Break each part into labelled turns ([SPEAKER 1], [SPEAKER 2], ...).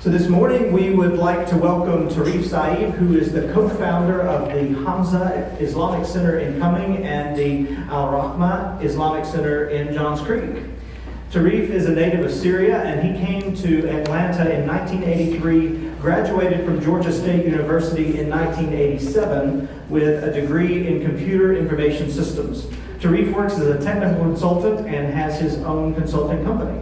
[SPEAKER 1] So this morning we would like to welcome Tareef Saeb, who is the co-founder of the Hamza Islamic Center in Cumming and the Al-Rahmah Islamic Center in Johns Creek. Tareef is a native of Syria, and he came to Atlanta in 1983, graduated from Georgia State University in 1987 with a degree in computer information systems. Tareef works as a technical consultant and has his own consulting company.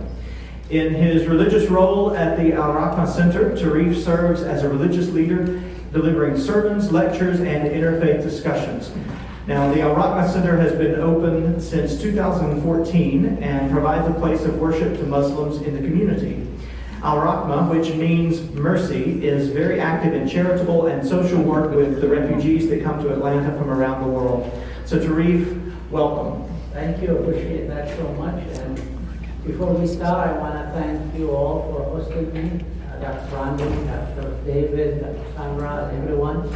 [SPEAKER 1] In his religious role at the Al-Rahmah Center, Tareef serves as a religious leader, delivering sermons, lectures, and interfaith discussions. Now, the Al-Rahmah Center has been open since 2014 and provides a place of worship to Muslims in the community. Al-Rahmah, which means mercy, is very active in charitable and social work with the refugees that come to Atlanta from around the world. So, Tareef, welcome.
[SPEAKER 2] Thank you. Appreciate that so much. And before we start, I want to thank you all for hosting me. Dr. Randy, Dr. David, Dr. Sandra, and everyone.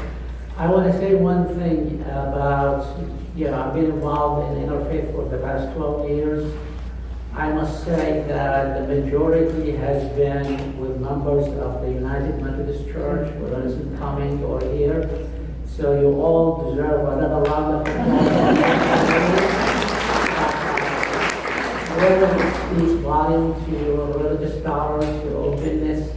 [SPEAKER 2] I want to say one thing about, I've been involved in interfaith for the past 12 years. I must say that the majority has been with members of the United Methodist Church, whether it's in Cumming or here. So you all deserve another round of applause. Really speaks volume to your religious tolerance, your openness,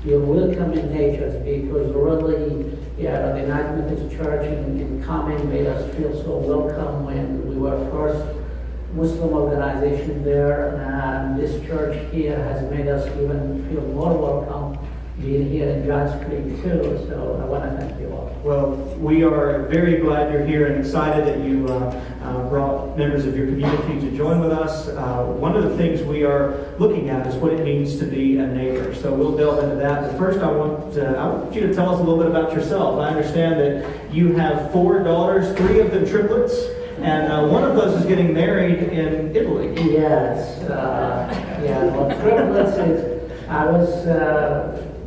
[SPEAKER 2] your welcoming natures, because really, the United Methodist Church in Cumming made us feel so welcome when we were first Muslim organization there, and this church here has made us even feel more welcome being here in Johns Creek too. So I want to thank you all.
[SPEAKER 1] Well, we are very glad you're here and excited that you brought members of your community to join with us. One of the things we are looking at is what it means to be a neighbor. So we'll delve into that. But first, I want you to tell us a little bit about yourself. I understand that you have 4 daughters, 3 of them triplets, and one of those is getting married in Italy.
[SPEAKER 2] Yes. Well, triplets is, I was,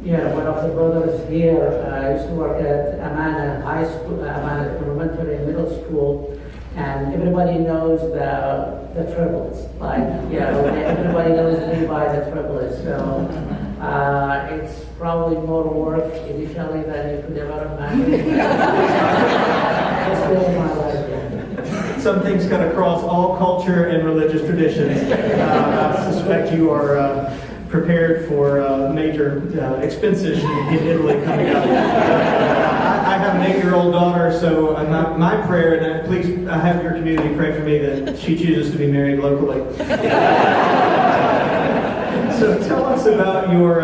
[SPEAKER 2] one of the brothers here. I used to work at Amana High School, Amana Elementary and Middle School, and everybody knows the triplets. Everybody knows me by the triplets. So it's probably more work initially than you could ever imagine. It's still my life.
[SPEAKER 1] Some things cut across all culture and religious traditions. I suspect you are prepared for major expenses in Italy coming up. I have an 8-year-old daughter, so my prayer, and please have your community pray for me that she chooses to be married locally. So tell us about your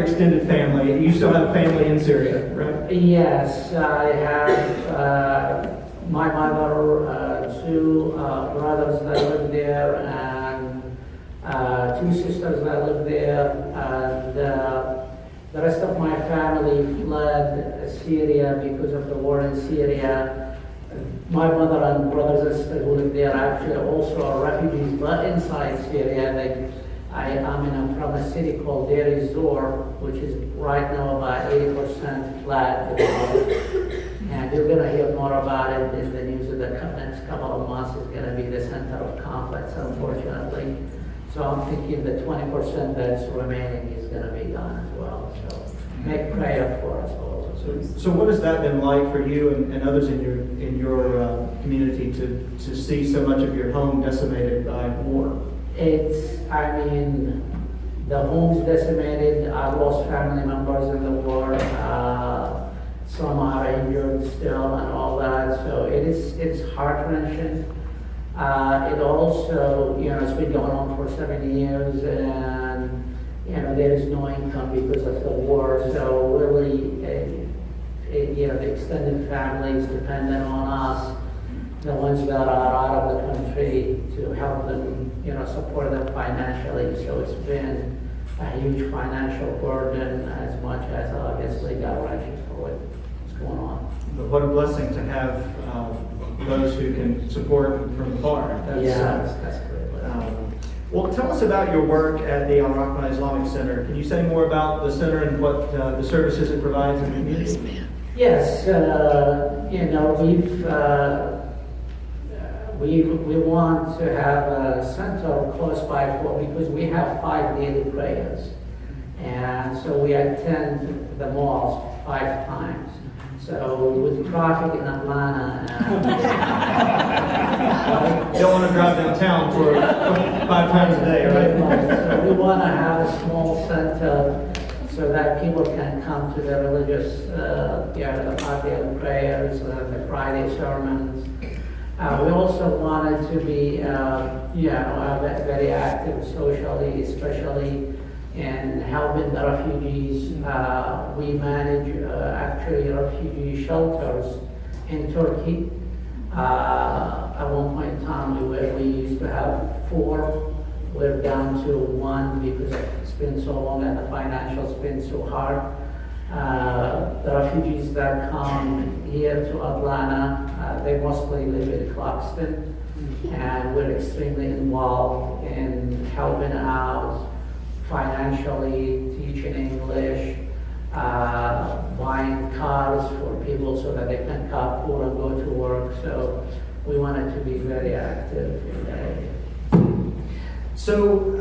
[SPEAKER 1] extended family. You still have a family in Syria, right?
[SPEAKER 2] Yes, I have my mother, 2 brothers that live there, and 2 sisters that live there, and the rest of my family fled Syria because of the war in Syria. My mother and brothers and sisters who live there actually also are refugees, but inside Syria. I'm from a city called Deir ez-Zor, which is right now about 80% flat. And you're going to hear more about it in the news of the next couple of months. It's going to be the center of conflicts, unfortunately. So I'm thinking the 20% that's remaining is going to be gone as well. So make prayer for us all.
[SPEAKER 1] So what has that been like for you and others in your community to see so much of your home decimated by war?
[SPEAKER 2] The home's decimated. I've lost family members in the war. Some are injured still and all that. So it's heart-wrenching. It also, it's been going on for 7 years, and there is no income because of the war. So really, the extended family is dependent on us, the ones that are out of the country, to help them, support them financially. So it's been a huge financial burden, as much as obviously gut-wrenching for what's going on.
[SPEAKER 1] But what a blessing to have those who can support from afar.
[SPEAKER 2] That's great.
[SPEAKER 1] Well, tell us about your work at the Al-Rahmah Islamic Center. Can you say more about the center and what the services it provides in the community?
[SPEAKER 2] Yes, we want to have a center close by because we have 5 daily prayers. And so we attend the malls 5 times. So with traffic in Atlanta
[SPEAKER 1] You don't want to drive downtown for 5 times a day, right?
[SPEAKER 2] So we want to have a small center so that people can come to the religious, the Friday prayers, the Friday sermons. We also wanted to be, very active socially, especially in helping the refugees. We manage actually refugee shelters in Turkey. At one point in time, we used to have 4. We're down to 1 because it's been so long and the financial's been so hard. The refugees that come here to Atlanta, they mostly live in Clarkston, and we're extremely involved in helping out financially, teaching English, buying cars for people so that they can carpool and go to work. So we wanted to be very active in that area.
[SPEAKER 1] So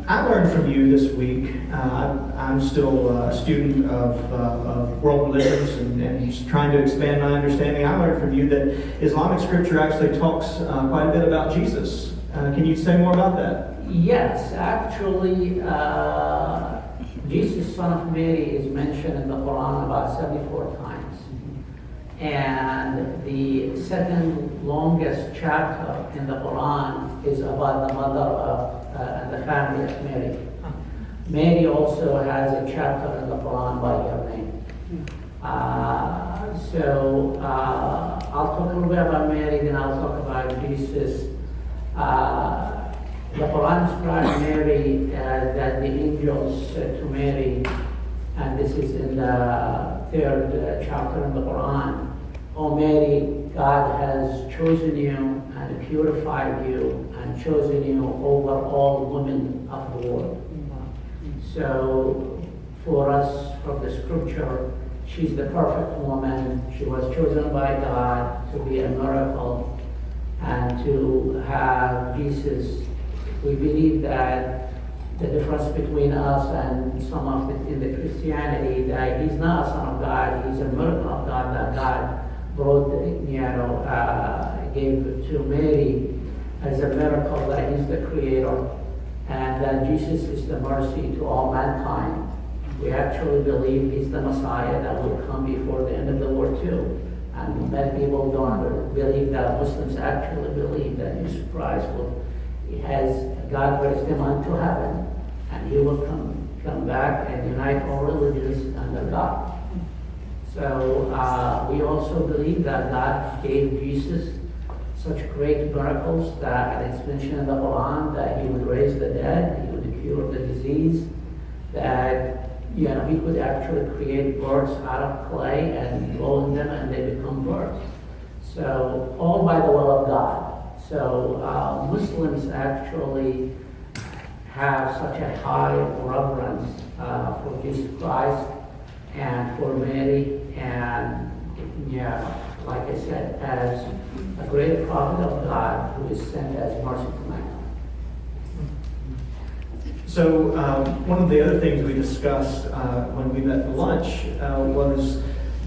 [SPEAKER 1] I learned from you this week. I'm still a student of world religions and trying to expand my understanding. I learned from you that Islamic scripture actually talks quite a bit about Jesus. Can you say more about that?
[SPEAKER 2] Yes, actually, Jesus, son of Mary, is mentioned in the Quran about 74 times. And the second longest chapter in the Quran is about the mother of and the family of Mary. Mary also has a chapter in the Quran by her name. I'll talk a little bit about Mary, then I'll talk about Jesus. The Quran describes Mary that the angels said to Mary, and this is in the 3rd chapter in the Quran, "O Mary, God has chosen you and purified you and chosen you over all women of the world." So for us, from the scripture, she's the perfect woman. She was chosen by God to be a miracle and to have Jesus. We believe that the difference between us and some of in the Christianity, that he's not a son of God, he's a miracle of God that God brought, gave to Mary as a miracle that he's the creator, and that Jesus is the mercy to all mankind. We actually believe he's the Messiah that will come before the end of the world too. And many people don't believe that. Muslims actually believe that Jesus Christ God raised him unto heaven, and he will come back and unite all religions under God. So we also believe that God gave Jesus such great miracles that it's mentioned in the Quran that he would raise the dead, he would cure the disease, that he could actually create birds out of clay and mold them and they become birds. So all by the will of God. So Muslims actually have such a high reverence for Jesus Christ and for Mary, and like I said, as a great prophet of God who is sent as mercy to mankind.
[SPEAKER 1] So one of the other things we discussed when we met for lunch was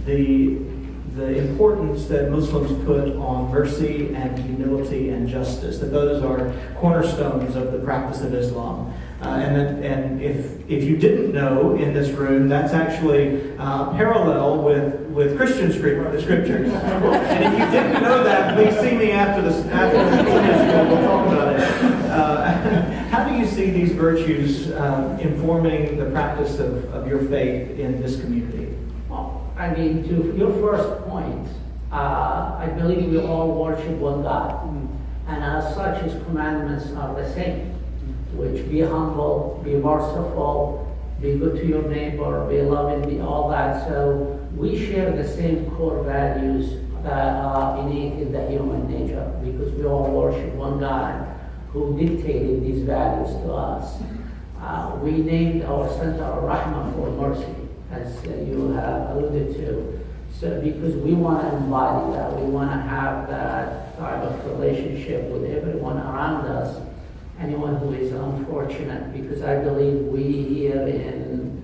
[SPEAKER 1] the importance that Muslims put on mercy and humility and justice, that those are cornerstones of the practice of Islam. And if you didn't know in this room, that's actually parallel with Christian scriptures. And if you didn't know that, please see me after this. We'll talk about it. How do you see these virtues informing the practice of your faith in this community?
[SPEAKER 2] I mean, to your first point, I believe we all worship one God. And as such, his commandments are the same, which be humble, be merciful, be good to your neighbor, be loving, be all that. So we share the same core values that are innate in the human nature, because we all worship one God who dictated these values to us. We named our center Al-Rahmah for mercy, as you have alluded to. So because we want to embody that, we want to have that type of relationship with everyone around us, anyone who is unfortunate, because I believe we here in,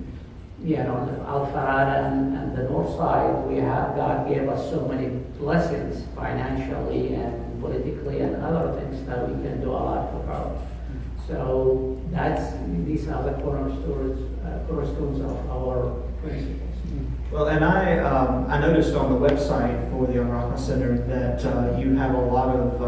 [SPEAKER 2] Al-Farada and the north side, God gave us so many blessings financially and politically and other things that we can do a lot for her. So these are the cornerstones of our principles.
[SPEAKER 1] Well, and I noticed on the website for the Al-Rahmah Center that you have a lot of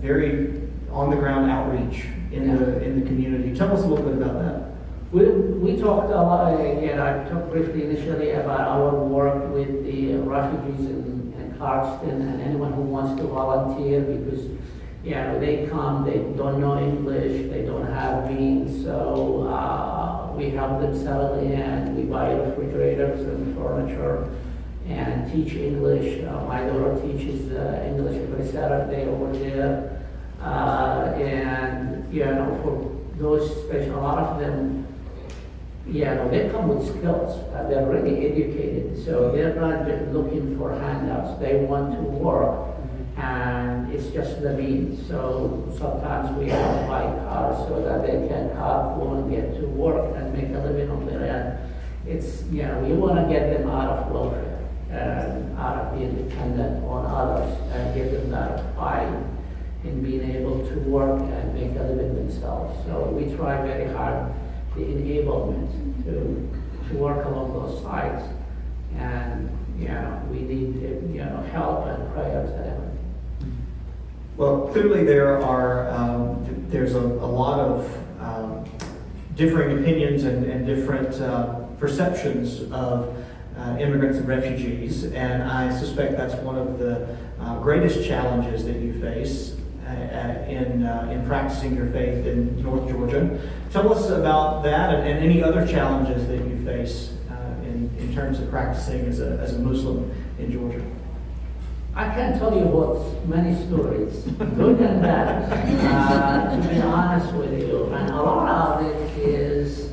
[SPEAKER 1] very on-the-ground outreach in the community. Tell us a little bit about that.
[SPEAKER 2] We talked a lot, I talked briefly initially about our work with the refugees in Clarkston and anyone who wants to volunteer, because they come, they don't know English, they don't have means, so we help them settle in, we buy refrigerators and furniture and teach English. My daughter teaches English every Saturday over there. And for those special, a lot of them, they come with skills. They're really educated, so they're not just looking for handouts. They want to work, and it's just the means. So sometimes we have to buy cars so that they can carpool and get to work and make a living on their own. It's, we want to get them out of welfare and out of being dependent on others and give them that pride in being able to work and make a living themselves. So we try very hard the enablement to work along those sides, and we need help and prayers and everything.
[SPEAKER 1] Well, clearly there's a lot of differing opinions and different perceptions of immigrants and refugees, and I suspect that's one of the greatest challenges that you face in practicing your faith in North Georgia. Tell us about that and any other challenges that you face in terms of practicing as a Muslim in Georgia.
[SPEAKER 2] I can tell you about many stories, good and bad, to be honest with you. And a lot of it is,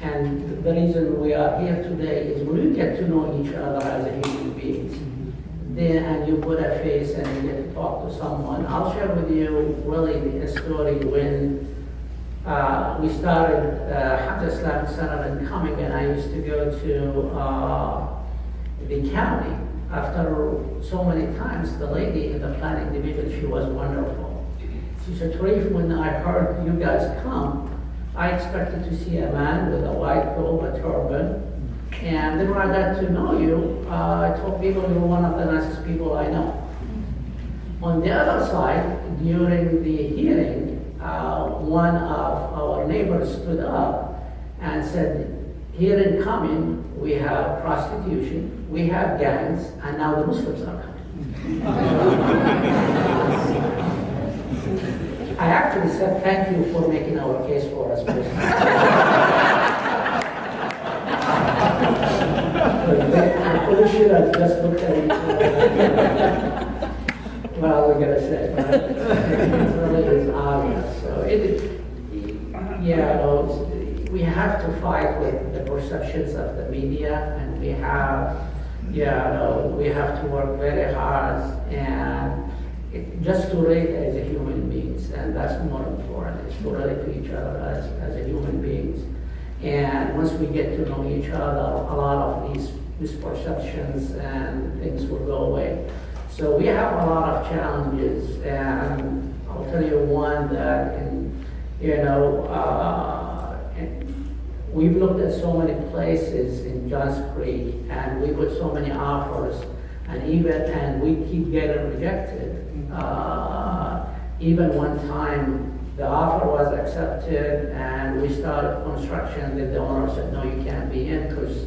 [SPEAKER 2] and the reason we are here today is we get to know each other as a human beings. And you put a face and you get to talk to someone. I'll share with you really a story when we started Al-Rahmah Islamic Center in Cumming, and I used to go to the county. After so many times, the lady in the planning division, she was wonderful. She said, Tareef, when I heard you guys come, I expected to see a man with a white robe, a turban. And then when I got to know you, I told people you were one of the nicest people I know. On the other side, during the hearing, one of our neighbors stood up and said, here in Cumming, we have prostitution, we have gangs, and now the Muslims are coming. I actually said, thank you for making our case for us. I'm pretty sure I just looked at each other. Well, we're gonna say, but it really is obvious. So we have to fight with the perceptions of the media, and we have to work very hard and just to relate as a human beings, and that's more important. It's to relate to each other as a human beings. And once we get to know each other, a lot of these misperceptions and things will go away. So we have a lot of challenges, and I'll tell you one that, we've looked at so many places in Johns Creek, and we put so many offers, and we keep getting rejected. Even one time, the offer was accepted, and we started construction. The owner said, "No, you can't be in," because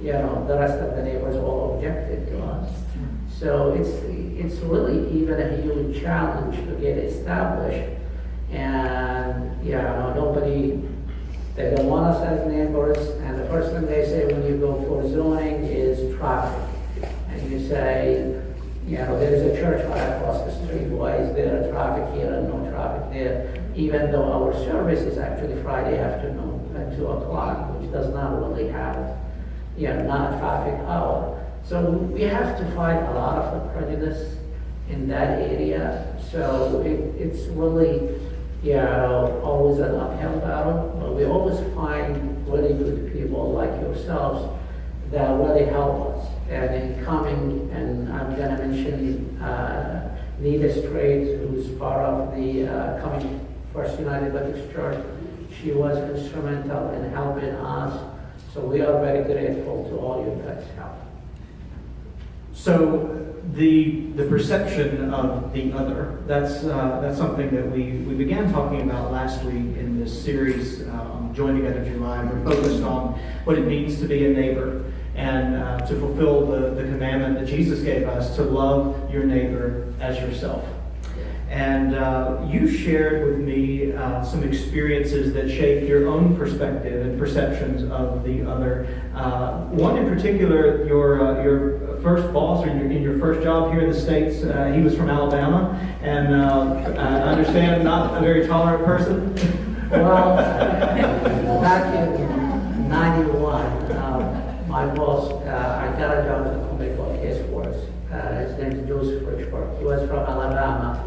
[SPEAKER 2] the rest of the neighbors all objected to us. So it's really even a huge challenge to get established, and they don't want us as neighbors. And the first thing they say when you go for zoning is traffic, and you say, there's a church right across the street. Why is there traffic here and no traffic there? Even though our service is actually Friday afternoon at 2 o'clock, which does not really have, not a traffic hour. So we have to fight a lot of the prejudice in that area. So it's really, always an uphill battle, but we always find really good people like yourselves that really help us. And in coming, and I'm gonna mention Nita Strait, who's part of the Coming First United Methodist Church. She was instrumental in helping us. So we are very grateful to all you guys' help.
[SPEAKER 1] So the perception of the other, that's something that we began talking about last week in this series, Join Together July. We're focused on what it means to be a neighbor and to fulfill the commandment that Jesus gave us to love your neighbor as yourself. And you shared with me some experiences that shaped your own perspective and perceptions of the other. One in particular, your first boss, or in your first job here in the States, he was from Alabama, and I understand not a very tolerant person.
[SPEAKER 2] Well, back in '91, my boss, I got a job at a company called Caseworks. His name is Joseph Richburg. He was from Alabama.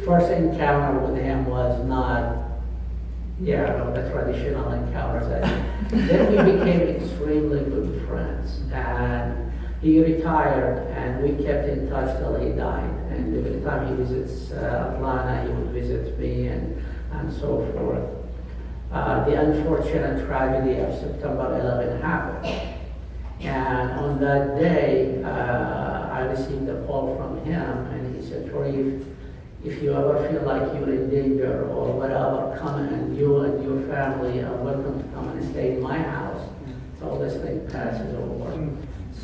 [SPEAKER 2] First encounter with him was not, the traditional encounters. Then we became extremely good friends. And he retired, and we kept in touch till he died. And every time he visits Atlanta, he would visit me and so forth. The unfortunate tragedy of September 11 happened. And on that day, I received a call from him, and he said, Tareef, if you ever feel like you're in danger or whatever, come and you and your family are welcome to come and stay in my house till this thing passes over.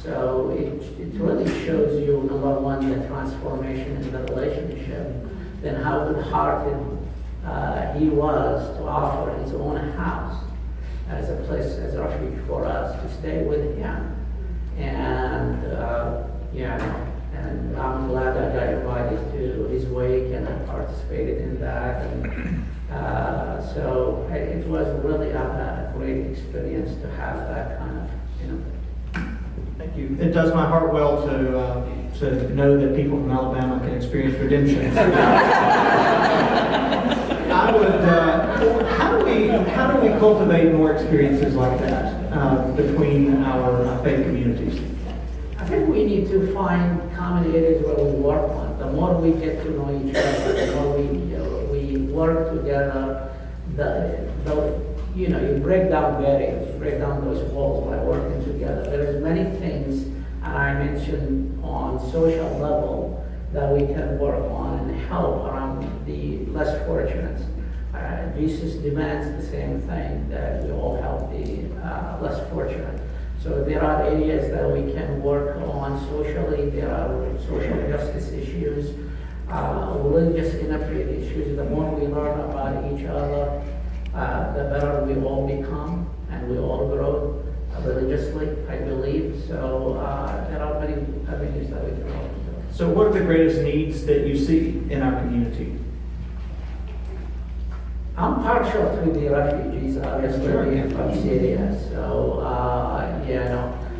[SPEAKER 2] So it really shows you, number one, the transformation in the relationship, then how good-hearted he was to offer his own house as a place, as a refuge for us to stay with him. And, and I'm glad I got invited to his wake and I participated in that. And so it was really a great experience to have that kind of,
[SPEAKER 1] Thank you. It does my heart well to know that people from Alabama can experience redemption. I would. How do we cultivate more experiences like that between our faith communities?
[SPEAKER 2] I think we need to find common areas where we work on. The more we get to know each other, the more we work together. You break down barriers, break down those walls by working together. There's many things, and I mentioned on social level, that we can work on and help around the less fortunate. Jesus demands the same thing, that we all help the less fortunate. So there are areas that we can work on socially. There are social justice issues, religious interfaith issues. The more we learn about each other, the better we all become, and we all grow religiously, I believe. So there are many avenues that we can help.
[SPEAKER 1] So what are the greatest needs that you see in our community?
[SPEAKER 2] I'm partial to the refugees, obviously, being from Syria. So,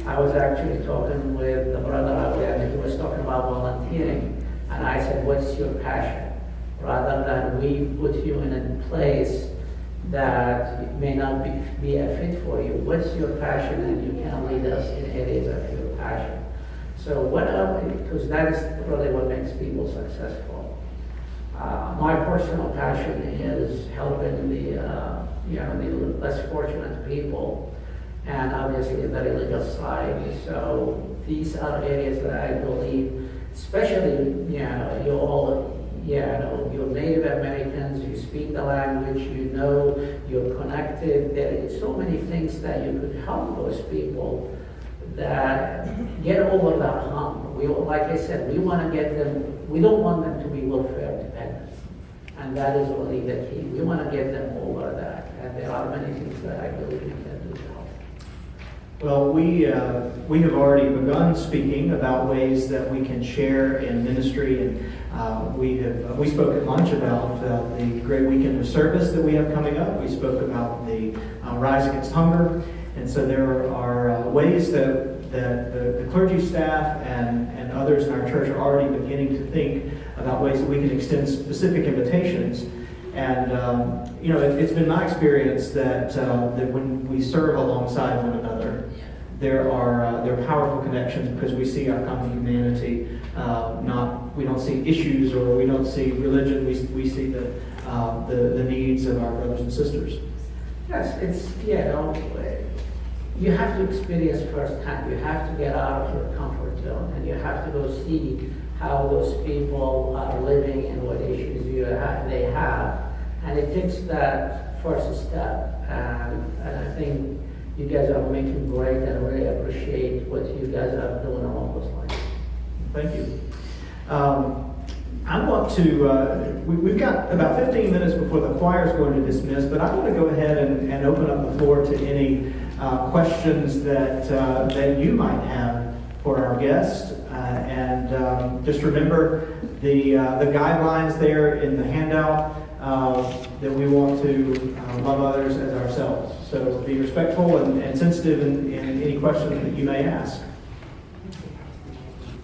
[SPEAKER 2] I was actually talking with the brother out there, and he was talking about volunteering. And I said, what's your passion? Rather than we put you in a place that may not be a fit for you, what's your passion? And you can lead us in areas of your passion. So because that is really what makes people successful. My personal passion is helping the less fortunate people, and obviously the religious side. So these are areas that I believe, especially you all, you're Native Americans, you speak the language, you're connected. There is so many things that you could help those people that get over that hump. Like I said, we want to get them. We don't want them to be welfare dependent, and that is really the key. We want to get them over that, and there are many things that I believe we can do to help.
[SPEAKER 1] Well, we have already begun speaking about ways that we can share in ministry, and we spoke at lunch about the great weekend of service that we have coming up. We spoke about the Rise Against Hunger, and so there are ways that the clergy staff and and others in our church are already beginning to think about ways that we can extend specific invitations. And it's been my experience that when we serve alongside one another, there are powerful connections because we see our common humanity. We don't see issues or we don't see religion. We see the needs of our brothers and sisters.
[SPEAKER 2] Yes, you have to experience firsthand. You have to get out of your comfort zone, and you have to go see how those people are living and what issues they have. And it takes that first step. And I think you guys are making great, and I really appreciate what you guys are doing along those lines.
[SPEAKER 1] Thank you. I want to, we've got about 15 minutes before the choir is going to dismiss, but I want to go ahead and open up the floor to any questions that you might have for our guest. And just remember the guidelines there in the handout that we want to love others as ourselves. So be respectful and sensitive in any questions that you may ask.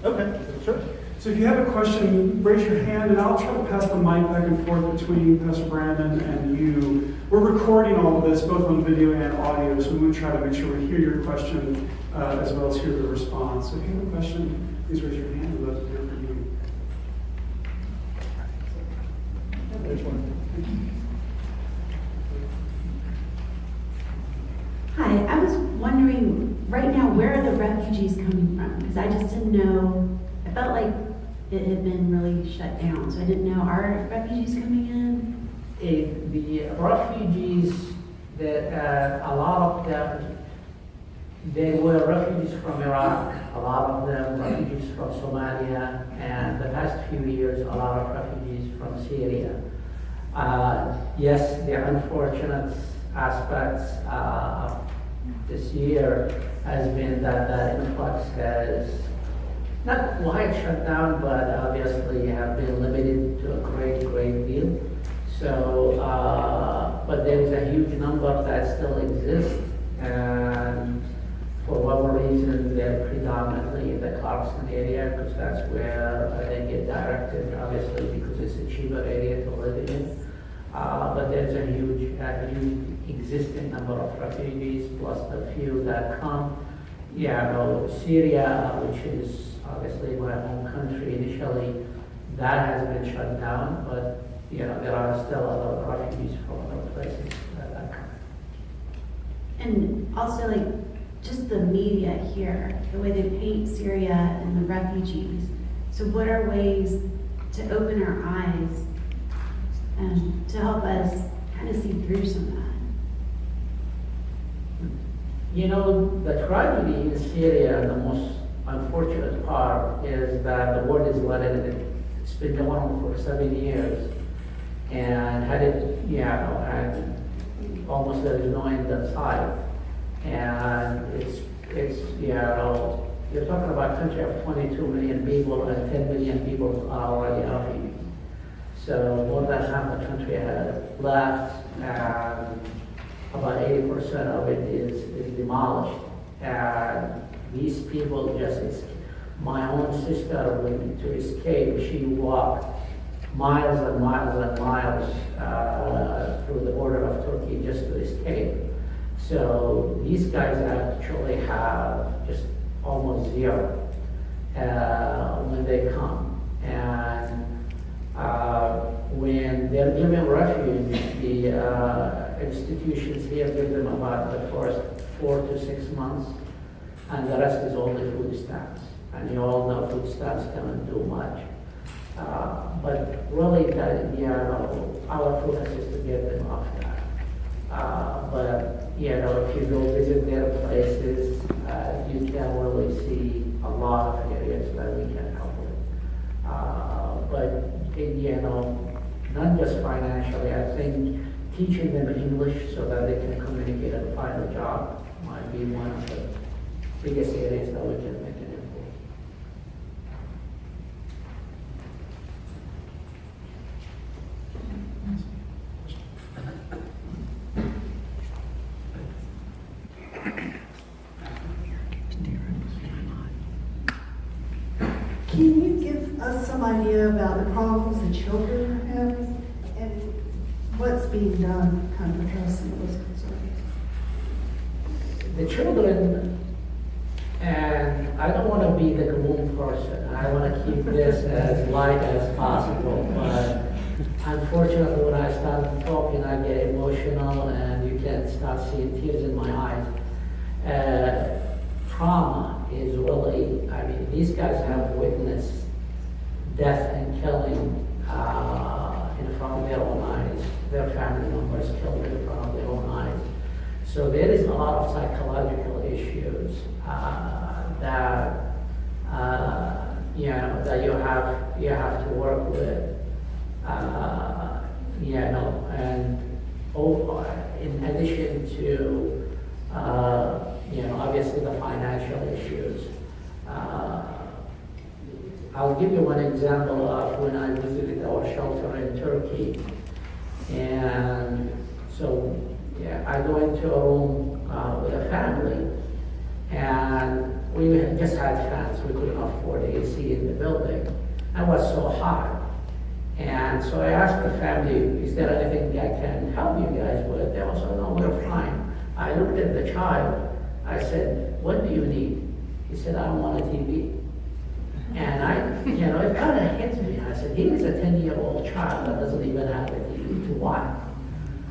[SPEAKER 1] Okay, sure.
[SPEAKER 3] So if you have a question, raise your hand, and I'll try to pass the mic back and forth between Pastor Brandon and you. We're recording all of this, both on video and audio, so we want to try to make sure we hear your question as well as hear the response. So if you have a question, please raise your hand. We'd love to hear from you.
[SPEAKER 1] There's one.
[SPEAKER 4] Hi, I was wondering, right now, where are the refugees coming from? Because I just didn't know, I felt like it had been really shut down, so I didn't know, are refugees coming in?
[SPEAKER 2] The refugees, a lot of them, they were refugees from Iraq, a lot of them refugees from Somalia, and the past few years, a lot of refugees from Syria. Yes, the unfortunate aspects of this year has been that the influx has not quite shut down, but obviously have been limited to a great deal. So, but there is a huge number that still exist, and for whatever reason, they're predominantly in the Clarkson area, because that's where they get directed, obviously, because it's a cheaper area to live in. But there's a huge existing number of refugees, plus the few that come. Syria, which is obviously my home country initially, that has been shut down, but there are still other refugees from other places that come.
[SPEAKER 4] And also, like, just the media here, the way they paint Syria and the refugees. So what are ways to open our eyes and to help us kind of see through some of that?
[SPEAKER 2] The tragedy in Syria, the most unfortunate part, is that the war is letting it. It's been going on for 7 years, and and almost there is no end in sight. And you're talking about a country of 22 million people, and 10 million people are already refugees. So more than half the country has left, and about 80% of it is demolished. And these people my own sister, to escape, she walked miles and miles and miles through the border of Turkey just to escape. So these guys actually have just almost zero when they come. And when they're given refuge, the institutions here give them about the first 4 to 6 months, and the rest is only food stamps. And you all know food stamps cannot do much. But really, our focus is to get them off that. But if you go visit their places, you can really see a lot of areas that we can help with. But not just financially, I think teaching them English so that they can communicate and find a job might be one of the biggest areas that we can make an improvement.
[SPEAKER 5] some idea about the problems the children are having and what's being done kind of addressing those concerns?
[SPEAKER 2] The children, and I don't want to be the gloom person. I want to keep this as light as possible. But unfortunately, when I start talking, I get emotional, and you can start seeing tears in my eyes. Trauma is really, I mean, these guys have witnessed death and killing in front of their own eyes. Their family members killed in front of their own eyes. So there is a lot of psychological issues that you know that you have to work with. You know, and in addition to you know, obviously the financial issues. I'll give you one example of when I visited our shelter in Turkey. And so, yeah, I go into a room with a family, and we just had fans. We couldn't afford the AC in the building. It was so hot. And so I asked the family, is there anything I can help you guys with? They all said, no, we're fine. I looked at the child. I said, what do you need? He said, I want a TV. And I, you know, it kind of hit me. I said, he is a 10-year-old child that doesn't even have a TV to watch.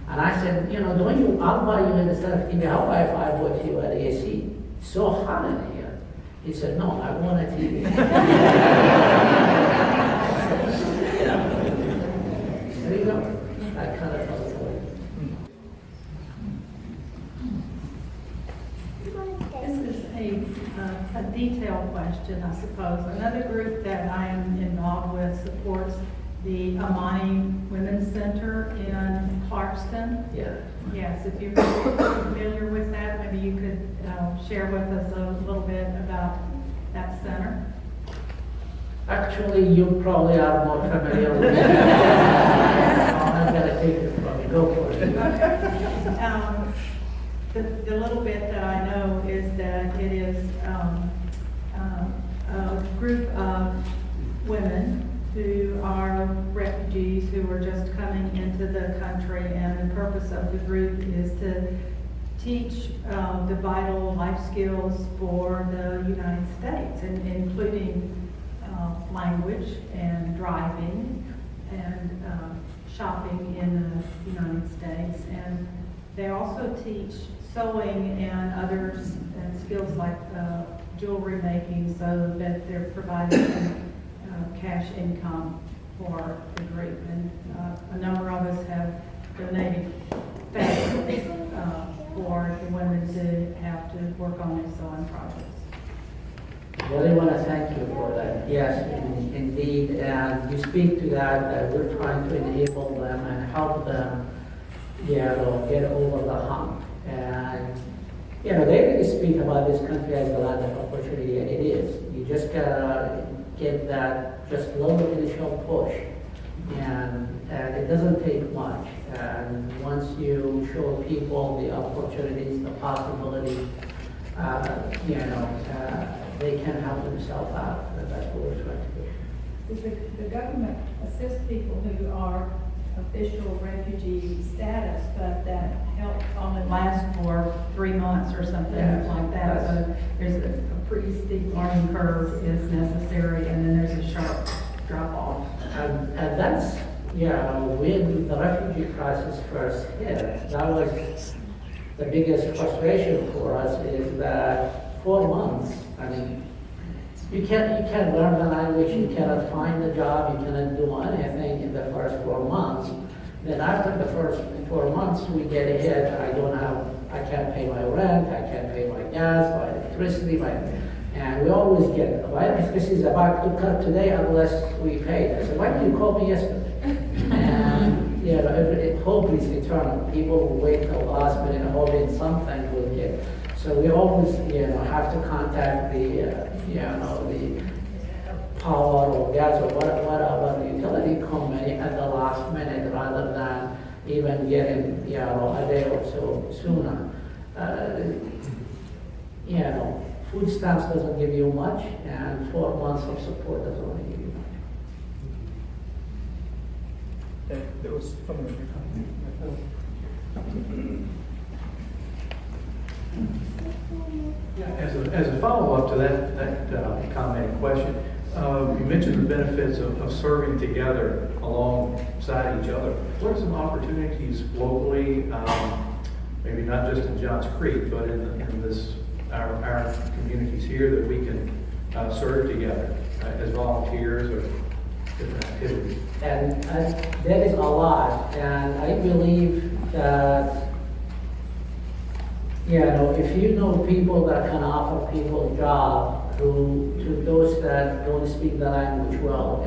[SPEAKER 2] And I said, you know, don't you, I'll buy you instead of TV, how about if I bought you an AC? It's so hot in here. He said, no, I want a TV. There you go. That kind of tells the story.
[SPEAKER 6] This is a detailed question, I suppose. Another group that I am involved with supports the Amani Women's Center in Clarkston.
[SPEAKER 2] Yeah.
[SPEAKER 6] Yes, if you're familiar with that, maybe you could share with us a little bit about that center.
[SPEAKER 2] Actually, you probably are more familiar with it. I'm gonna take it from you. Go for it.
[SPEAKER 6] The little bit that I know is that it is a group of women who are refugees who are just coming into the country, and the purpose of the group is to teach the vital life skills for the United States, and including language and driving and shopping in the United States. And they also teach sewing and other skills like jewelry making, so that they're providing cash income for the group. And a number of us have donated fabric for the women to have to work on their sewing projects.
[SPEAKER 2] Really want to thank you for that. Yes, indeed. And you speak to that we're trying to enable them and help them, you know, get over the hump. And, you know, they really speak about this country as the land of opportunity, and it is. You just gotta get that just little initial push. And it doesn't take much. And once you show people the opportunities, the possibilities, you know, they can help themselves out. And that's what we're trying to do.
[SPEAKER 7] Does the government assist people who are official refugee status, but that help
[SPEAKER 6] Only lasts for 3 months or something
[SPEAKER 2] Yes.
[SPEAKER 6] like that.
[SPEAKER 2] Yes.
[SPEAKER 6] So there's a pretty steep learning curve is necessary, and then there's a sharp drop off.
[SPEAKER 2] And that's, yeah, when the refugee crisis first hit, that was the biggest frustration for us, is that 4 months, I mean, you can't learn the language, you cannot find a job, you cannot do anything in the first 4 months. Then after the first 4 months, we get hit, I can't pay my rent, I can't pay my gas, my electricity, and we always get, why this is about to cut today unless we pay. I said, why didn't you call me yesterday? And, you know, hope is eternal. People will wait till the last minute hoping something will get. So we always, you know, have to contact the, you know, the power or gas or whatever, the utility company at the last minute rather than even getting, you know, a day or so sooner. You know, food stamps doesn't give you much, and 4 months of support doesn't really give you much.
[SPEAKER 1] goes from the.
[SPEAKER 8] Yeah, as a follow-up to that comment and question, you mentioned the benefits of serving together alongside each other. What are some opportunities locally, maybe not just in Johns Creek, but in this our communities here that we can serve together as volunteers or different activities?
[SPEAKER 2] And there is a lot, and I believe that, if you know people that can offer people a job, to those that don't speak the language well,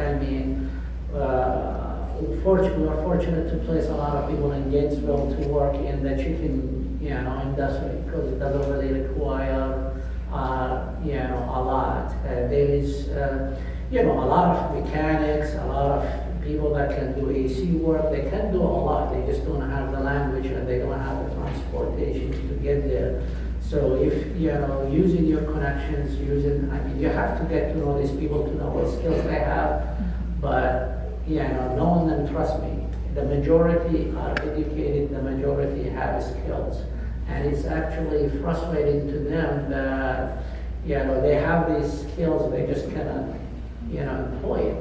[SPEAKER 2] we're fortunate to place a lot of people in Gainesville to work in the chicken, industry, because it doesn't really require, a lot. There is, a lot of mechanics, a lot of people that can do AC work. They can do a lot. They just don't have the language and they don't have the transportation to get there. So if, using your connections, you have to get to know these people to know what skills they have. But, knowing them, trust me, the majority are educated, the majority have skills. And it's actually frustrating to them that, they have these skills, they just cannot, employ it.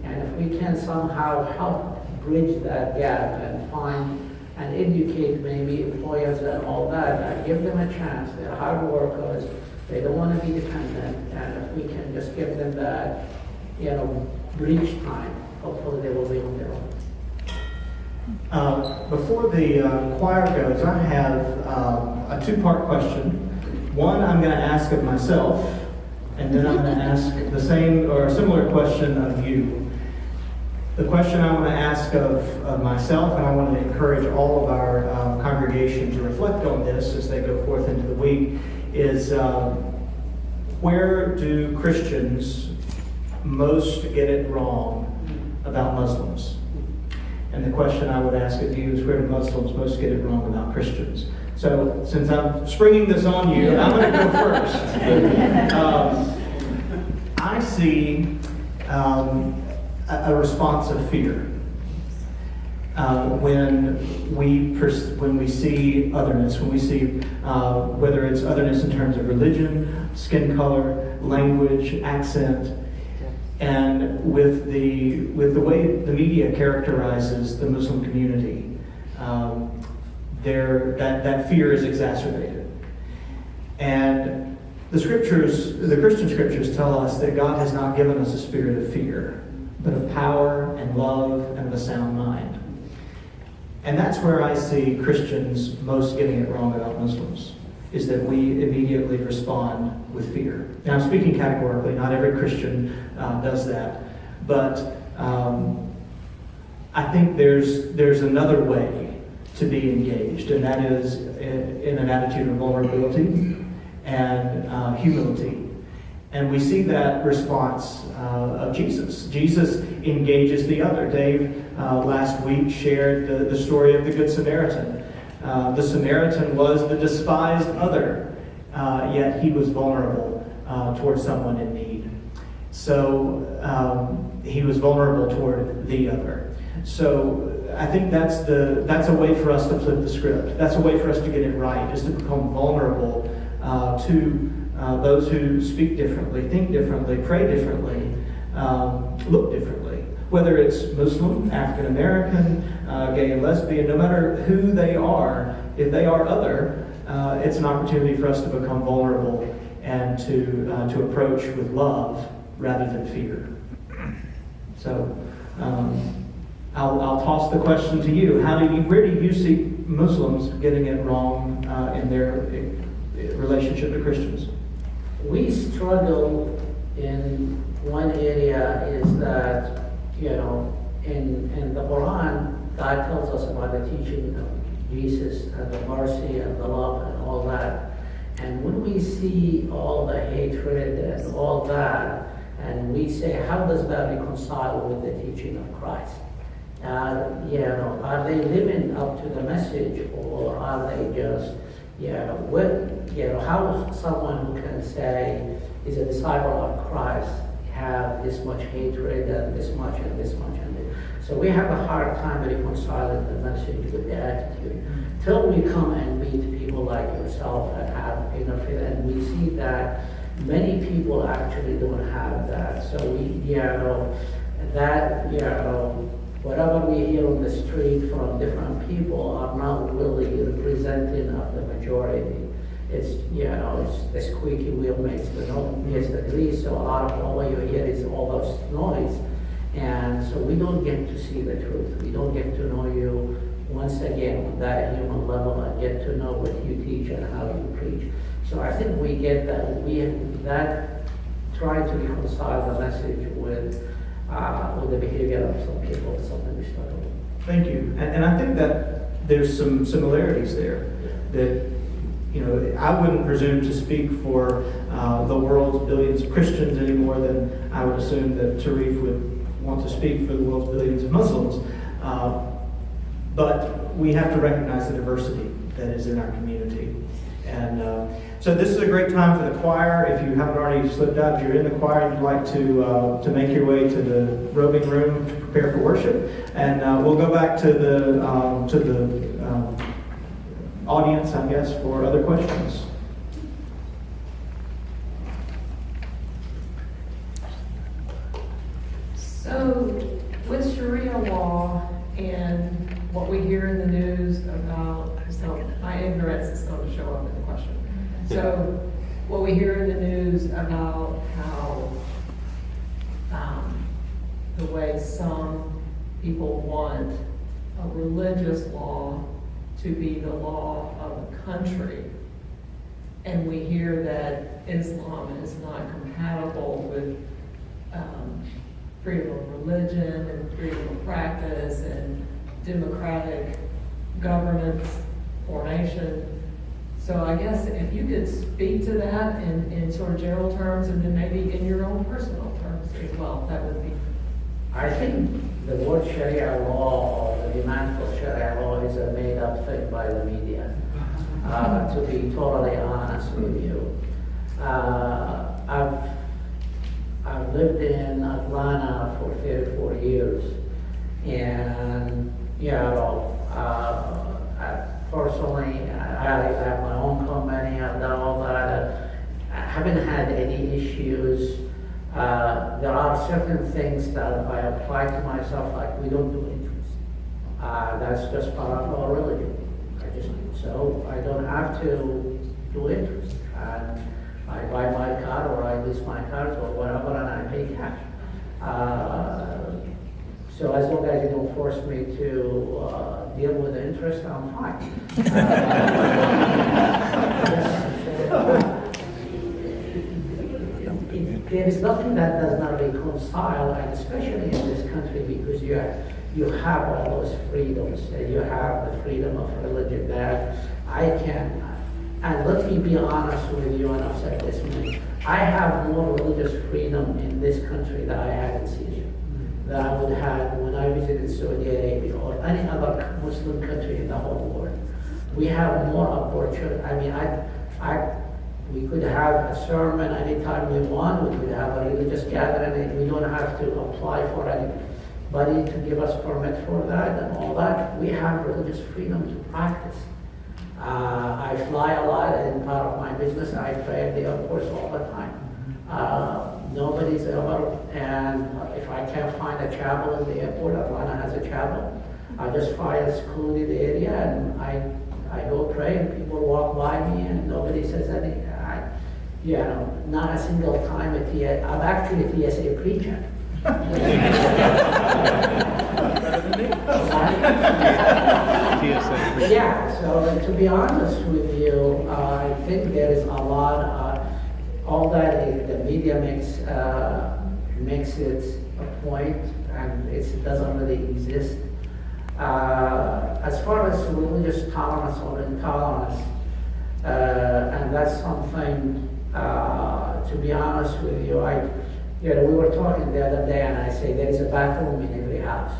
[SPEAKER 2] And if we can somehow help bridge that gap and find and educate maybe employers and all that, and give them a chance. They're hard workers, they don't want to be dependent, and if we can just give them that, bridge time, hopefully they will be on their own.
[SPEAKER 1] Before the choir goes, I have a two-part question. One I'm going to ask of myself, and then I'm going to ask the same or a similar question of you. The question I want to ask of myself, and I want to encourage all of our congregation to reflect on this as they go forth into the week, is where do Christians most get it wrong about Muslims? And the question I would ask of you is, where do Muslims most get it wrong about Christians? So, since I'm springing this on you, I'm going to go first. I see a response of fear when we see otherness, when we see whether it's otherness in terms of religion, skin color, language, accent. And with the way the media characterizes the Muslim community, that fear is exacerbated. And the Christian scriptures tell us that God has not given us a spirit of fear, but of power and love and of a sound mind. And that's where I see Christians most getting it wrong about Muslims, is that we immediately respond with fear. Now, I'm speaking categorically, not every Christian does that, but I think there's another way to be engaged, and that is in an attitude of vulnerability and humility. And we see that response of Jesus. Jesus engages the other. Dave last week shared the story of the Good Samaritan. The Samaritan was the despised other, yet he was vulnerable toward someone in need. So he was vulnerable toward the other. So I think that's a way for us to flip the script. That's a way for us to get it right, is to become vulnerable to those who speak differently, think differently, pray differently, look differently. Whether it's Muslim, African American, gay and lesbian, no matter who they are, if they are other, it's an opportunity for us to become vulnerable and to approach with love rather than fear. So I'll toss the question to you. Where do you see Muslims getting it wrong in their relationship to Christians?
[SPEAKER 2] We struggle in one area is that, in the Quran, God tells us about the teaching of Jesus and the mercy and the love and all that. And when we see all the hatred and all that, and we say, how does that reconcile with the teaching of Christ? Are they living up to the message, or are they just, how someone who can say is a disciple of Christ have this much hatred and this much and this much and this? So we have a hard time reconciling the message with the attitude. Till we come and meet people like yourself and have interfaith, and we see that many people actually don't have that. So whatever we hear on the street from different people are not really representing of the majority. It's the squeaky wheel makes the grease, so a lot of all you hear is all those noise. And so we don't get to see the truth. We don't get to know you once again on that human level and get to know what you teach and how you preach. So I think we get that trying to reconcile the message with the behavior of some people is something we struggle with.
[SPEAKER 1] Thank you. And I think that there's some similarities there that, I wouldn't presume to speak for the world's billions of Christians any more than I would assume that Tareef would want to speak for the world's billions of Muslims. But we have to recognize the diversity that is in our community. And so this is a great time for the choir. If you haven't already slipped out, if you're in the choir and you'd like to make your way to the robing room to prepare for worship. And we'll go back to the audience, I guess, for other questions.
[SPEAKER 9] So, with Sharia law and what we hear in the news about, so my ignorance is going to show up in the question. So, what we hear in the news about how the way some people want a religious law to be the law of the country, and we hear that Islam is not compatible with freedom of religion and freedom of practice and democratic governance formation. So I guess if you could speak to that in sort of general terms and then maybe in your own personal terms as well, that would be.
[SPEAKER 2] I think the word Sharia law or the demand for Sharia law is a made-up thing by the media, to be totally honest with you. I've lived in Atlanta for 34 years, and personally, I have my own company, I've done all that. I haven't had any issues. There are certain things that if I apply to myself, like we don't do interest. That's just part of our religion. So I don't have to do interest. And I buy my car or I lease my car or whatever and I pay cash. So as long as you don't force me to deal with the interest, I'm fine. There is nothing that does not reconcile, and especially in this country, because you have all those freedoms. You have the freedom of religion that I can. And let me be honest with you, and I've said this many. I have more religious freedom in this country than I had in Syria, than I would have when I visited Saudi Arabia or any other Muslim country in the whole world. We have more opportunity. I mean, we could have a sermon anytime we want. We could have a religious gathering. We don't have to apply for anybody to give us permit for that and all that. We have religious freedom to practice. I fly a lot, and part of my business, I pray at the airports all the time. Nobody's ever, and if I can't find a chapel in the airport, Atlanta has a chapel. I just find a secluded area, and I go pray, and people walk by me, and nobody says anything. Not a single time I'm actually a TSA preacher. Yeah, so to be honest with you, I think there is a lot, all that the media makes it a point, and it doesn't really exist. As far as religious tolerance or intolerance, and that's something, to be honest with you, we were talking the other day, and I say there is a bathroom in every house,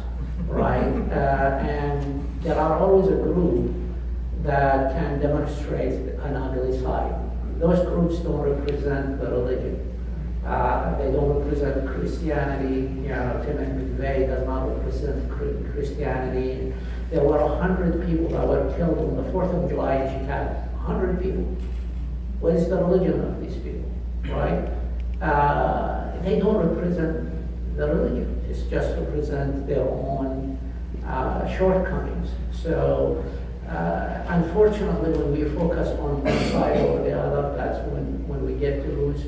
[SPEAKER 2] right? And there are always a group that can demonstrate an ugly side. Those groups don't represent the religion. They don't represent Christianity. Timothy McVeigh does not represent Christianity. There were 100 people that were killed on the 4th of July in Chicago. 100 people. What is the religion of these people, right? They don't represent the religion. It's just represent their own shortcomings. So, unfortunately, when we focus on one side or the other, that's when we get to lose.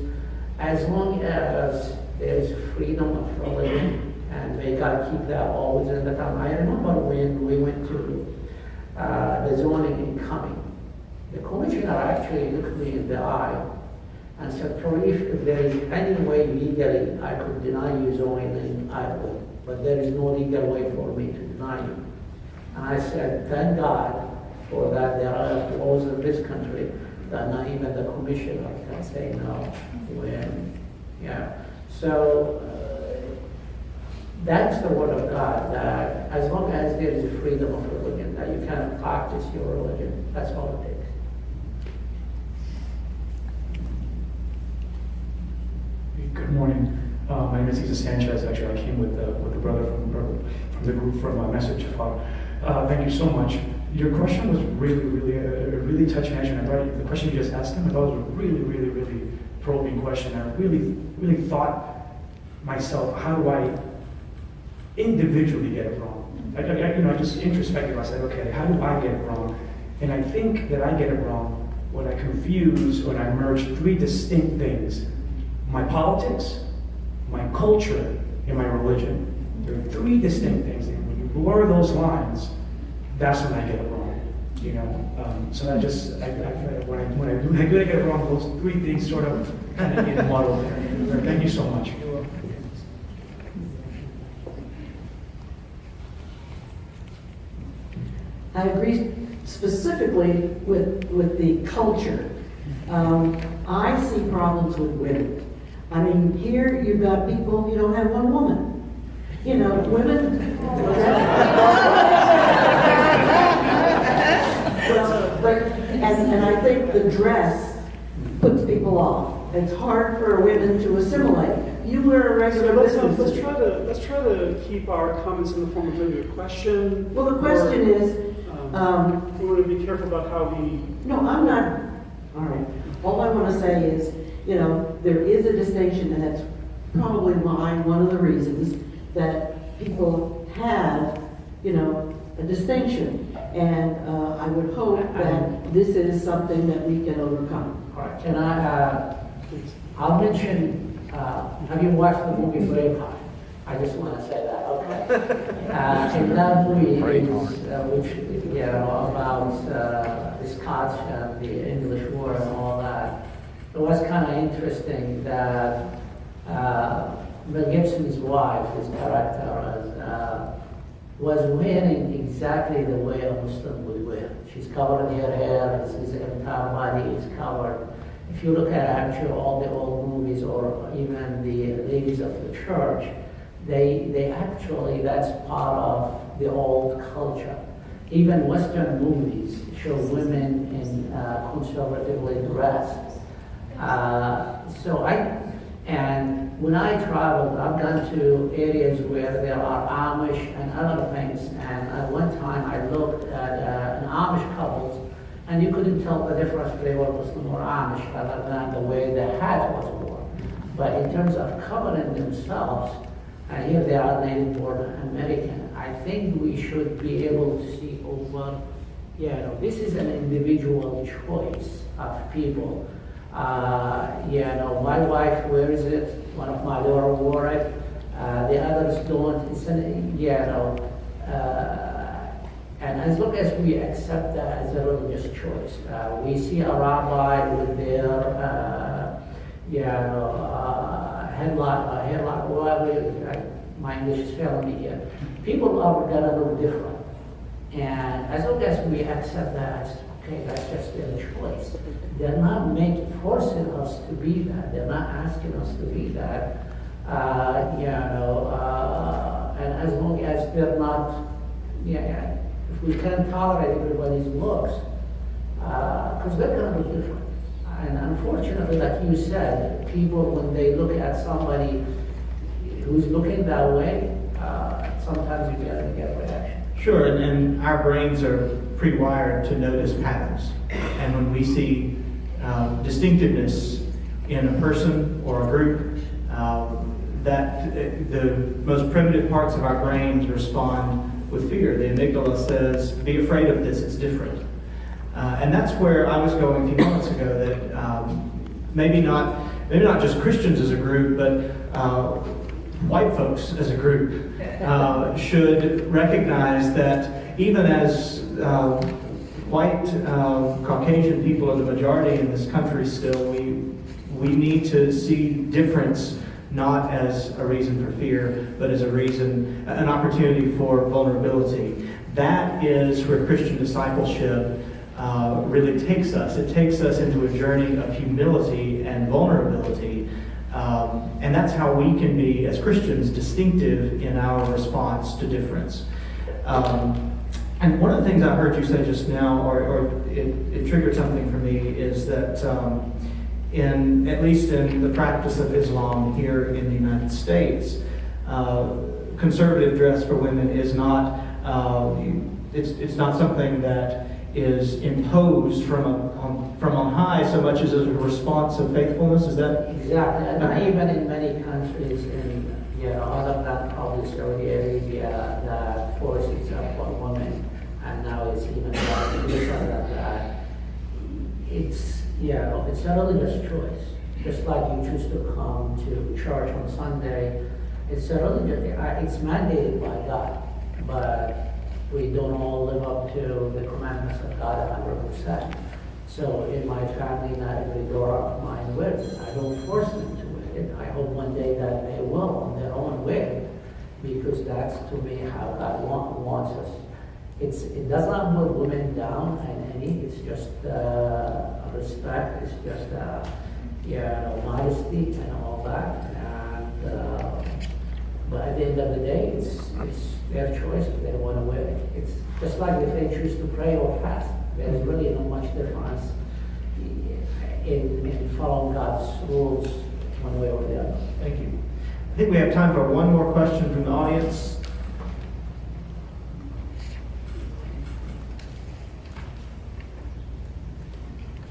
[SPEAKER 2] As long as there's freedom of religion, and they gotta keep that always in the town. I remember when we went to the zoning in Cumming, the commissioner actually looked me in the eye and said, Tareef, if there is any way legally I could deny you zoning, I would, but there is no legal way for me to deny you. And I said, thank God for that. There are laws in this country that not even the commissioner can say no. So that's the word of God, that as long as there is a freedom of religion, that you can practice your religion, that's all it takes.
[SPEAKER 10] Good morning. My name is Isa Sanchez. Actually, I came with the brother from the group from Message. Thank you so much. Your question was really touching. Actually, I thought the question you just asked him, I thought it was a really probing question. I really thought myself, how do I individually get it wrong? I just introspective. I said, okay, how do I get it wrong? And I think that I get it wrong when I confuse, when I merge three distinct things: my politics, my culture, and my religion. There are three distinct things, and when you blur those lines, that's when I get it wrong. So that just when I do get it wrong, those three things sort of kind of get muddled. Thank you so much.
[SPEAKER 11] I agree specifically with the culture. I see problems with women. I mean, here you've got people, you don't have one woman. Women. And I think the dress puts people off. It's hard for women to assimilate. You wear a regular business.
[SPEAKER 3] Let's try to keep our comments in the form of maybe a question.
[SPEAKER 11] Well, the question is,
[SPEAKER 3] we want to be careful about how we.
[SPEAKER 11] No, I'm not. All right. All I want to say is, there is a distinction, and that's probably one of the reasons that people have, a distinction. And I would hope that this is something that we can overcome.
[SPEAKER 2] All right, can I'll mention, have you watched the movie Braveheart? I just want to say that, okay. In that movie, which, about the Scotch and the English War and all that, it was kind of interesting that Mel Gibson's wife, his character, was wearing exactly the way a Muslim would wear. She's covering her hair, his entire body is covered. If you look at actually all the old movies or even the ladies of the church, they actually, that's part of the old culture. Even Western movies show women in conservatively dressed. And when I traveled, I've gone to areas where there are Amish and other things, and at one time I looked at an Amish couples, and you couldn't tell the difference if they were Muslim or Amish other than the way the hat was worn. But in terms of covering themselves, and here they are native born American, I think we should be able to see over, this is an individual choice of people. My wife wears it, one of my daughter wore it, the others don't. It's and as long as we accept that as a religious choice, we see a rabbi with their, headlock, whatever, my English is failing me here. People are gonna look different. And as long as we accept that, okay, that's just their choice. They're not forcing us to be that. They're not asking us to be that. And as long as they're not, if we can't tolerate everybody's looks, because they're going to be different. And unfortunately, like you said, people, when they look at somebody who's looking that way, sometimes you get reaction.
[SPEAKER 1] Sure, and our brains are pre-wired to notice patterns. And when we see distinctiveness in a person or a group, that the most primitive parts of our brains respond with fear. The amygdala says, be afraid of this, it's different. And that's where I was going a few moments ago, that maybe not just Christians as a group, but white folks as a group should recognize that even as white Caucasian people are the majority in this country still, we need to see difference not as a reason for fear, but as an opportunity for vulnerability. That is where Christian discipleship really takes us. It takes us into a journey of humility and vulnerability. And that's how we can be, as Christians, distinctive in our response to difference. And one of the things I heard you say just now, or it triggered something for me, is that at least in the practice of Islam here in the United States, conservative dress for women is not, it's not something that is imposed from on high so much as a response of faithfulness. Is that
[SPEAKER 2] exactly? And not even in many countries, other than probably Saudi Arabia, that forces upon women, and now it's even more that it's a religious choice. Just like you choose to come to church on Sunday, it's a religious. It's mandated by God, but we don't all live up to the commandments of God 100%. So in my family, not every daughter of mine wears it. I don't force them to wear it. I hope one day that they will on their own wear it, because that's to me how God wants us. It does not put women down in any. It's just respect. It's just modesty and all that. And but at the end of the day, it's their choice if they want to wear it. It's just like if they choose to pray or fast. There's really not much difference in following God's rules one way or the other.
[SPEAKER 1] Thank you. I think we have time for one more question from the audience.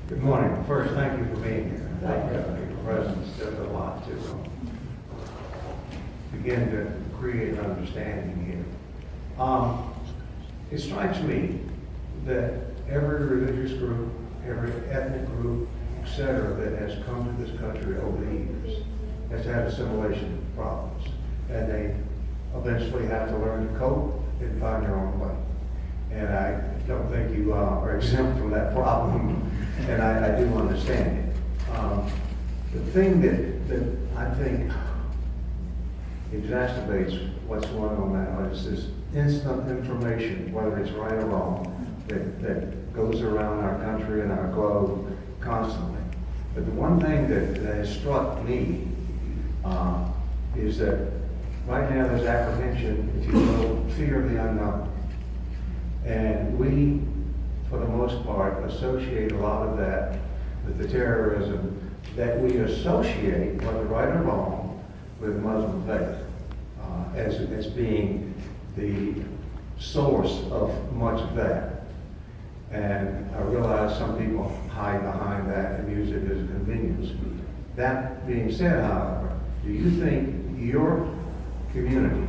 [SPEAKER 12] Good morning. First, thank you for being here. I think your presence does a lot to begin to create an understanding here. It strikes me that every religious group, every ethnic group, etc., that has come to this country over the years has had assimilation problems, and they eventually have to learn to cope and find their own way. And I don't think you are exempt from that problem, and I do understand it. The thing that I think exacerbates what's going on now is this instant information, whether it's right or wrong, that goes around our country and our globe constantly. But the one thing that has struck me is that right now there's apprehension, if you will, fear of the unknown. And we, for the most part, associate a lot of that with the terrorism that we associate, whether right or wrong, with Muslim faith as being the source of much of that. And I realize some people hide behind that and use it as a convenience. That being said, however, do you think your community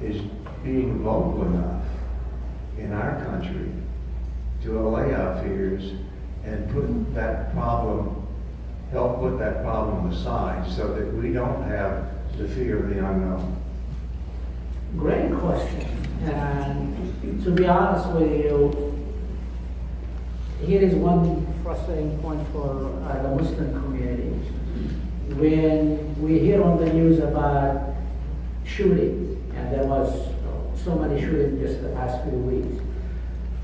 [SPEAKER 12] is being vocal enough in our country to allay our fears and put that problem, help put that problem aside so that we don't have the fear of the unknown?
[SPEAKER 2] Great question. And to be honest with you, here is one frustrating point for the Muslim community. When we hear on the news about shootings, and there was so many shootings just the past few weeks,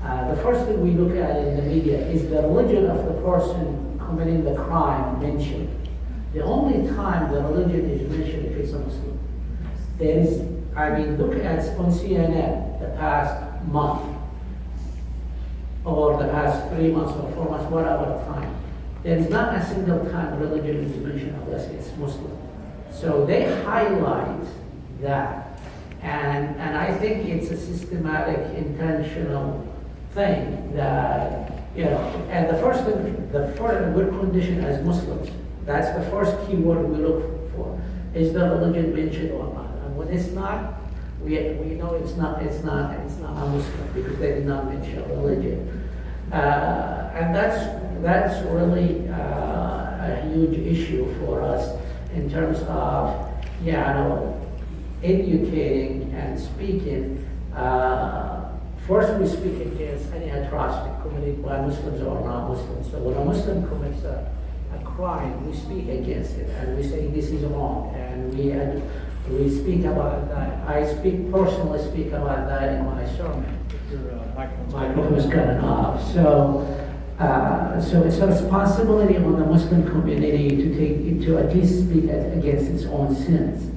[SPEAKER 2] the first thing we look at in the media is the religion of the person committing the crime mentioned. The only time the religion is mentioned if it's a Muslim. There is, look at on CNN the past month, or the past 3 months or 4 months, whatever time. there is not a single time religion is mentioned unless it's Muslim. So they highlight that. And I think it's a systematic, intentional thing that, you know, and the first thing, we're conditioned as Muslims. That's the first keyword we look for. Is the religion mentioned or not? And when it's not, we know it's not a Muslim because they did not mention religion. And that's really a huge issue for us in terms of, educating and speaking. First, we speak against any atrocity committed by Muslims or non-Muslims. So when a Muslim commits a crime, we speak against it and we say this is wrong, and we speak about that. I personally speak about that in my sermon. Microphone was cutting off. So it's a responsibility on the Muslim community to at least speak against its own sins.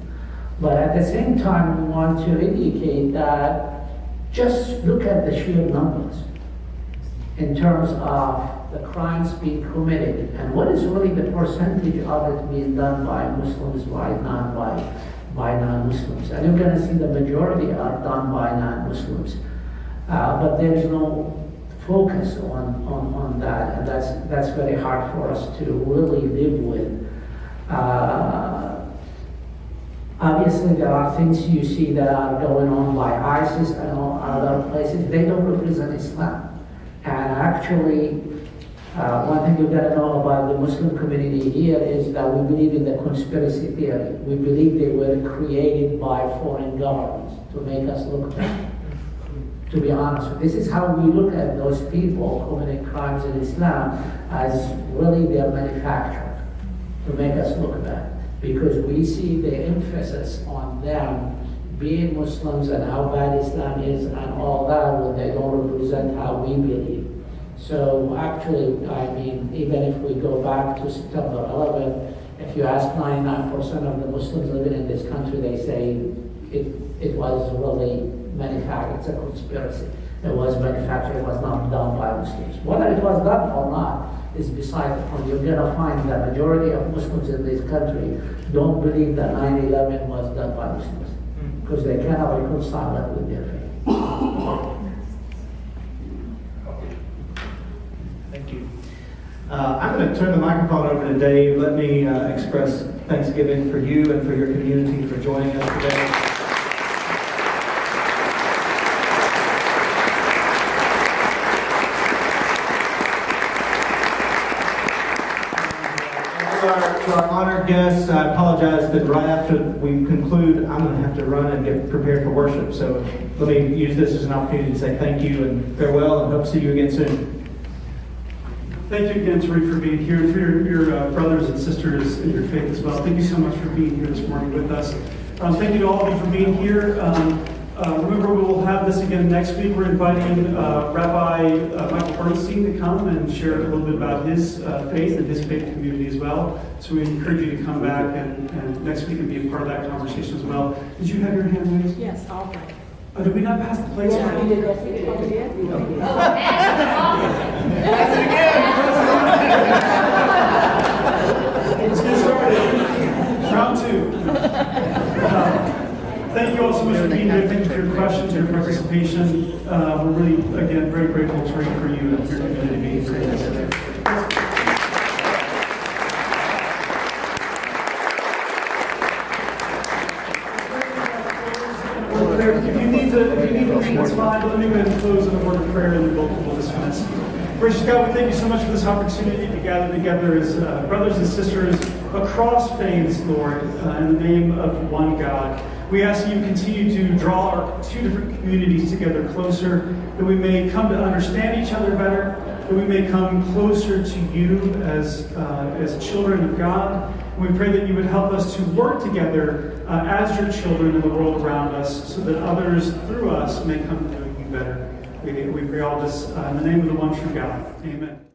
[SPEAKER 2] But at the same time, we want to indicate that just look at the sheer numbers in terms of the crimes being committed and what is really the percentage of it being done by Muslims, by non-Muslims. And you're going to see the majority are done by non-Muslims. But there's no focus on that, and that's very hard for us to really live with. Obviously, there are things you see that are going on by ISIS and other places. They don't represent Islam. And actually, one thing you've got to know about the Muslim community here is that we believe in the conspiracy theory. We believe they were created by foreign governments to make us look bad. To be honest, this is how we look at those people committing crimes in Islam, as really they're manufactured to make us look bad. Because we see the emphasis on them being Muslims and how bad Islam is and all that when they don't represent how we believe. So actually, I mean, even if we go back to September 11, if you ask 99% of the Muslims living in this country, they say it was really manufactured. It's a conspiracy. It was manufactured. It was not done by Muslims. Whether it was done or not is beside the point. You're going to find that majority of Muslims in this country don't believe that 9/11 was done by Muslims because they cannot reconcile it with their faith.
[SPEAKER 1] Thank you. I'm going to turn the microphone over to Dave. Let me express thanksgiving for you and for your community for joining us today. To our honored guests, I apologize that right after we conclude, I'm going to have to run and get prepared for worship. So let me use this as an opportunity to say thank you and farewell, and hope to see you again soon.
[SPEAKER 3] Thank you again, Tareef, for being here, and for your brothers and sisters in your faith as well. Thank you so much for being here this morning with us. Thank you to all of you for being here. Remember, we will have this again next week. We're inviting Rabbi Michael Bernstein to come and share a little bit about his faith and his faith community as well. So we encourage you to come back and next week and be a part of that conversation as well. Did you have your hand raised?
[SPEAKER 7] Yes, all right.
[SPEAKER 3] Did we not pass the plates?
[SPEAKER 7] Yeah, we did.
[SPEAKER 3] Let's get started. Round two. Thank you all so much for being here. Thank you for your questions, your participation. We're really, again, very grateful for you and your community being here today. If you need to leave, that's fine. Let me go ahead and close in a word of prayer, and we will dismiss. Gracious God, we thank you so much for this opportunity to gather together as brothers and sisters across faiths, Lord, in the name of one God. We ask that you continue to draw our two different communities together closer, that we may come to understand each other better, that we may come closer to you as children of God. And we pray that you would help us to work together as your children in the world around us, so that others through us may come to know you better. We pray all this in the name of the one true God. Amen.